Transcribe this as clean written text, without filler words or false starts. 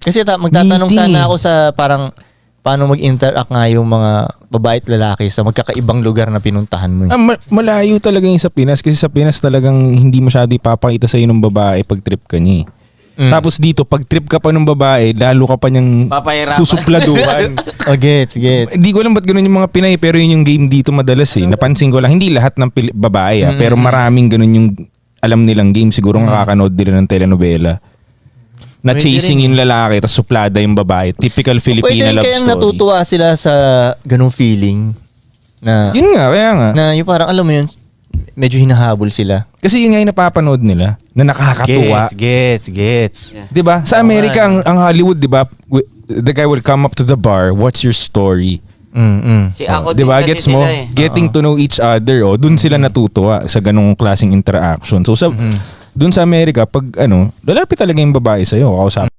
Kasi magtatanong Meeting. sana ako sa parang paano mag-interact nga yung mga babae at lalaki sa magkakaibang lugar na pinuntahan mo. Malayo talaga yung sa Pinas kasi sa Pinas talagang hindi masyado ipapakita sa'yo ng babae pag trip ka niya. Tapos dito, pag trip ka pa ng babae, lalo ka pa niyang Papahirapan. susupladuhan. Gets. Hindi ko alam ba't ganun yung mga Pinay, pero yun yung game dito madalas eh. Napansin ko lang, hindi lahat ng babae pero maraming ganun yung alam nilang game. Siguro nakakanood nila ng telenovela. Na Pwede chasing rin. yung lalaki, tapos suplada yung babae. Typical Pwede Filipina rin love kayang story. natutuwa sila sa ganung feeling na Yun nga, kaya nga. na yung parang alam mo yun, medyo hinahabol sila. Kasi yun nga yung napapanood nila na nakakatuwa. Gets. 'Di ba? Sa Amerika ang Hollywood, 'di ba? The guy will come up to the bar, "What's your story?" Si ako 'Di din ba? kasi Gets mo? sila eh. Getting to know each other, dun sila natutuwa sa ganung klaseng interaction. So sa dun sa Amerika, pag lalapit talaga yung babae sa iyo, kausap